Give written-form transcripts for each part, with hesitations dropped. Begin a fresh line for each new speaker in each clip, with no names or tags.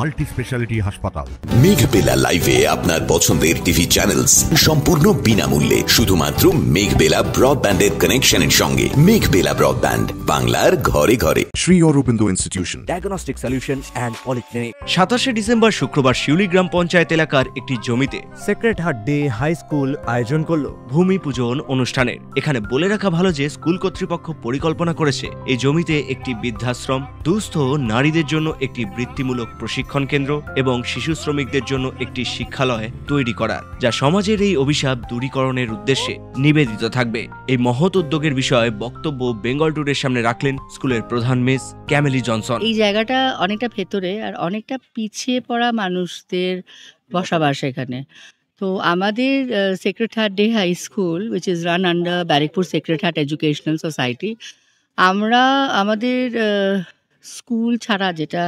Multi speciality হাসপাতাল।
মেঘবেলা লাইভে আপনার পছন্দের টিভি চ্যানেলস সম্পূর্ণ বিনামূল্যে, শুধুমাত্র মেঘবেলা ব্রডব্যান্ডের কানেকশনের সঙ্গে। মেঘবেলা ব্রডব্যান্ড, বাংলার ঘরে ঘরে।
Sri Aurobindo Institution,
diagnostic solution and polyclinic. 27শে ডিসেম্বর শুক্রবার শিউলি গ্রাম পঞ্চায়েত এলাকার একটি জমিতে Sacred Heart day high School আয়োজন করলো ভূমি পূজন অনুষ্ঠানের। এখানে বলে রাখা ভালো যে স্কুল কর্তৃপক্ষ পরিকল্পনা করেছে এই জমিতে একটি বৃদ্ধাশ্রম, দুস্থ নারীদের জন্য একটি বৃত্তিমূলক প্রশিক্ষণ কেন্দ্র এবং শিশু শ্রমিকদের জন্য একটি শিক্ষালয় তৈরি করার, যা সমাজের এই অভিশাপ দূরীকরণের উদ্দেশ্যে নিবেদিত থাকবে। এই মহৎ উদ্যোগের বিষয়ে বক্তব্য বেঙ্গল টুডের সামনে রাখলেন স্কুলের প্রধান মিস ক্যামেলি জনসন।
এই জায়গাটা অনেকটা ভেতরে আর অনেকটা পিছিয়ে পড়া মানুষদের বসবাস এখানে। তো আমাদের Sacred Heart day high school which is run under Barrackpore Sacred Heart educational society, আমরা আমাদের স্কুল ছাড়া, যেটা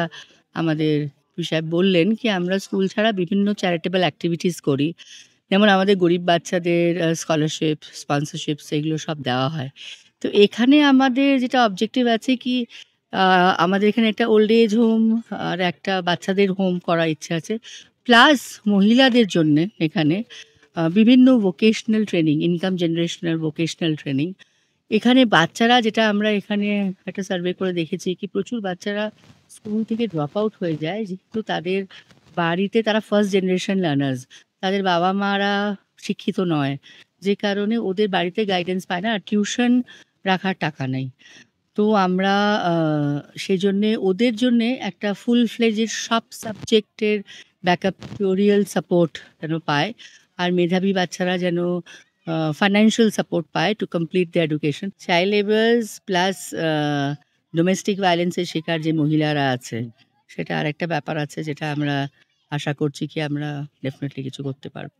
আমাদের বিষয় বললেন কি আমরা স্কুল ছাড়া বিভিন্ন চ্যারিটেবল অ্যাক্টিভিটিস করি, যেমন আমাদের গরিব বাচ্চাদের স্কলারশিপ, স্পন্সরশিপস এগুলো সব দেওয়া হয়। তো এখানে আমাদের যেটা অবজেক্টিভ আছে কি আমাদের এখানে একটা ওল্ড এজ হোম আর একটা বাচ্চাদের হোম করার ইচ্ছা আছে, প্লাস মহিলাদের জন্যে এখানে বিভিন্ন vocational training, income generational vocational training. এখানে বাচ্চারা, যেটা আমরা এখানে একটা সার্ভে করে দেখেছি কি প্রচুর বাচ্চারা স্কুল থেকে ড্রপ আউট হয়ে যায়, যেহেতু তাদের বাড়িতে তারা ফার্স্ট জেনারেশন লার্নার্স, তাদের বাবা মারা শিক্ষিত নয়, যে কারণে ওদের বাড়িতে গাইডেন্স পায় না, আর টিউশন রাখার টাকা নেই। তো আমরা সেজন্যে ওদের জন্যে একটা ফুল ফ্লেজের সব সাবজেক্টের ব্যাকআপ টিউটোরিয়াল সাপোর্ট যেন পায়, আর মেধাবী বাচ্চারা যেন ফাইন্যান্সিয়াল সাপোর্ট পায় to complete the education. Child labours plus domestic ভায়োলেন্সের শিকার যে মহিলারা আছে, সেটা আর একটা ব্যাপার আছে, যেটা আমরা আশা করছি কি আমরা ডেফিনেটলি কিছু করতে পারবো।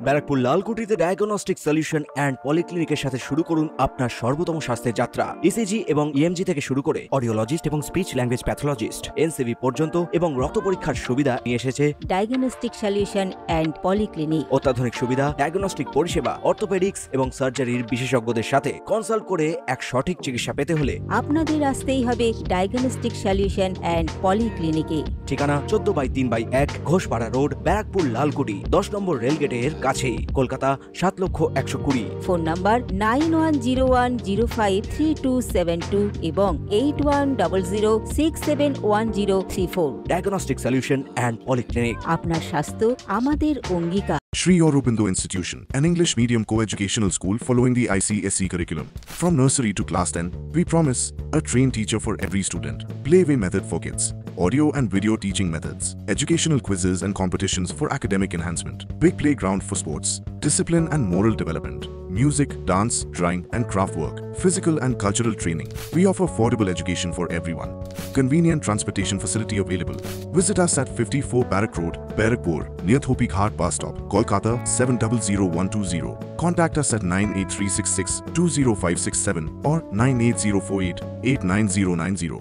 ব্যারাকপুর লালকুটিতে ডায়াগনস্টিক সলিউশন অ্যান্ড পলিক্লিনিকের সাথে শুরু করুন আপনার সর্বোত্তম স্বাস্থ্যের যাত্রা। ইসিজি এবং ইএমজি থেকে শুরু করে অডিওলজিস্ট এবং স্পিচ ল্যাঙ্গুয়েজ প্যাথোলজিস্ট, এনসিভি পর্যন্ত এবং রক্ত পরীক্ষার সুবিধা নিয়ে এসেছে
ডায়াগনস্টিক সলিউশন অ্যান্ড পলিক্লিনিক।
অত্যাধুনিক সুবিধা, ডায়াগনস্টিক পরিষেবা, অর্থোপেডিক্স এবং সার্জারির বিশেষজ্ঞদের সাথে কনসাল্ট করে এক সঠিক চিকিৎসা পেতে হলে
আপনাদের আসতেই হবে ডায়াগনস্টিক সলিউশন অ্যান্ড পলিক্লিনিকে।
ঠিকানা 14/3/1 ঘোষপাড়া রোড, ব্যারাকপুর লালকুটি, 10 নম্বর রেলগেটের কাছেই, কলকাতা 7,120,000।
ফোন নাম্বার 9101053272 এবং 8100671034।
Diagnostic solution and polyclinic.
আপনার স্বাস্থ্য আমাদের অঙ্গীকার।
Sri Aurobindo Institution, an English medium co-educational school following the ICSE curriculum. From nursery to class 10, we promise a trained teacher for every student. Playway method for kids. Audio and video teaching methods. Educational quizzes and competitions for academic enhancement. Big playground for sports. Discipline and moral development. Music, dance, drawing and craft work. Physical and cultural training. We offer affordable education for everyone. Convenient transportation facility available. Visit us at 54 Barrack Road, Barrackpur, near Thopi Ghat bus stop, Kolkata 700120. Contact us at 98366-20567 or 98048-89090.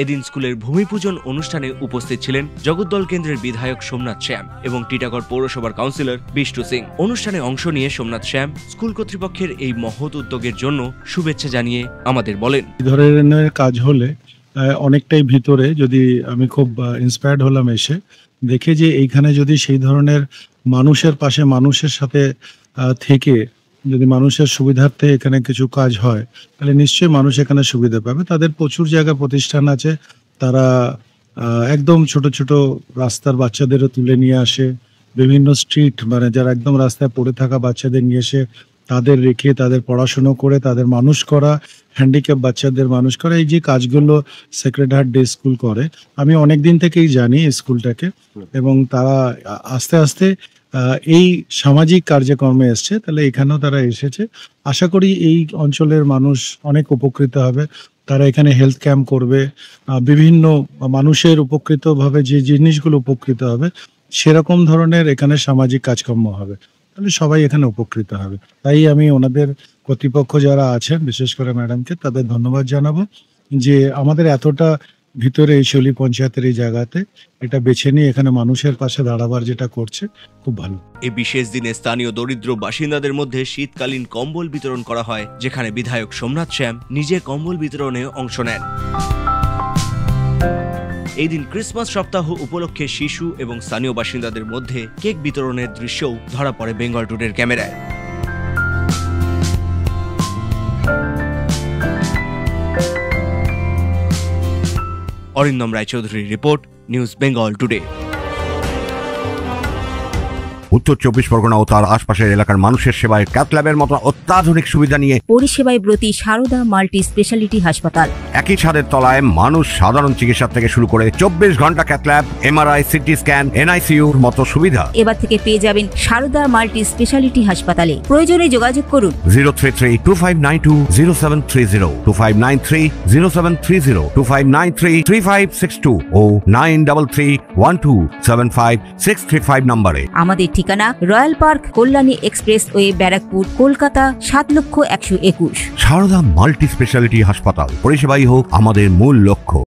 এদিন স্কুলের ভূমি পূজন অনুষ্ঠানে উপস্থিত ছিলেন জগদ্দল কেন্দ্রের বিধায়ক সোমনাথ শ্যাম এবং টিটাগড় পৌরসভার কাউন্সিলর বিষ্টু সিং। অনুষ্ঠানে অংশ নিয়ে সোমনাথ শ্যাম স্কুল কর্তৃপক্ষের এই মহৎ উদ্যোগের জন্য শুভেচ্ছা জানিয়ে আমাদের বলেন,
এই ধরনের কাজ হলে অনেকটাই ভিতরে, যদি আমি খুব ইন্সপায়ার্ড হলাম এসে দেখে যে এইখানে যদি সেই ধরনের মানুষের পাশে মানুষের সাথে থেকে যদি মানুষের সুবিধার্থে এখানে কিছু কাজ হয়, তাহলে নিশ্চয়ই মানুষ এখানে সুবিধা পাবে। তাদের প্রচুর জায়গা প্রতিষ্ঠান আছে, তারা একদম ছোট ছোট রাস্তার বাচ্চাদেরও তুলে নিয়ে আসে, বিভিন্ন স্ট্রিট মানে যারা একদম রাস্তায় পড়ে থাকা বাচ্চাদের নিয়ে এসে তাদের রেখে তাদের পড়াশুনো করে তাদের মানুষ করা, হ্যান্ডিক্যাপ বাচ্চাদের মানুষ করা, এই যে কাজগুলো সেক্রেট হার্ট ডে স্কুল করে, আমি অনেক দিন থেকেই জানি এই স্কুলটাকে, এবং তারা আস্তে আস্তে এই সামাজিক কার্যক্রমে এসছে, তাহলে এখানেও তারা এসেছে। আশা করি এই অঞ্চলের মানুষ অনেক উপকৃত হবে। তারা এখানে হেলথ ক্যাম্প করবে, বিভিন্ন মানুষের উপকৃতভাবে যে জিনিসগুলো উপকৃত হবে সেরকম ধরনের এখানে সামাজিক কাজকর্ম হবে, তাহলে সবাই এখানে উপকৃত হবে। তাই আমি ওনাদের কর্তৃপক্ষ যারা আছেন, বিশেষ করে ম্যাডামকে, তাদের ধন্যবাদ জানাবো যে আমাদের এতটা ভিতরে এই শিউলি পঞ্চায়েতের এই জায়গাতে এটা বেছে নিয়ে এখানে মানুষের পাশে দাঁড়াবার যেটা করছে খুব ভালো।
এই বিশেষ দিনে স্থানীয় দরিদ্র বাসিন্দাদের মধ্যে শীতকালীন কম্বল বিতরণ করা হয়, যেখানে বিধায়ক সোমনাথ শ্যাম নিজে কম্বল বিতরণে অংশ নেন। এই দিন ক্রিসমাস সপ্তাহ উপলক্ষে শিশু এবং স্থানীয় বাসিন্দাদের মধ্যে কেক বিতরণের দৃশ্যও ধরা পড়ে বেঙ্গল টুডের ক্যামেরায়। অরিন্দম রায়চৌধুরীর report, news Bengal Today.
Uttar 24 Pargana ও তার আশপাশের এলাকার মানুষের সেবায় ক্যাথ ল্যাবের মতো অত্যাধুনিক সুবিধা নিয়ে
পরিষেবায় ব্রতী সারদা মাল্টি স্পেশালিটি হাসপাতাল।
একই ছাদের তলায় মানুষ সাধারণ চিকিৎসা থেকে শুরু করে 24 ঘন্টা cath lab, MRI, CT scan, এনআইসিইউর মতো সুবিধা
এবার থেকে পেয়ে যাবেন সারদা মাল্টি স্পেশালিটি হাসপাতালে। প্রয়োজনে যোগাযোগ করুন
033-2592-0730, 2593-0730, 2593-3562 ও 9331275635 নম্বরে।
আমাদের ঠিকানা Royal Park, Kalyani expressway, Barrackpore, Kolkata 7,121,000।
Sarada multi speciality হাসপাতাল, পরিষেবাই হোক আমাদের মূল লক্ষ্য।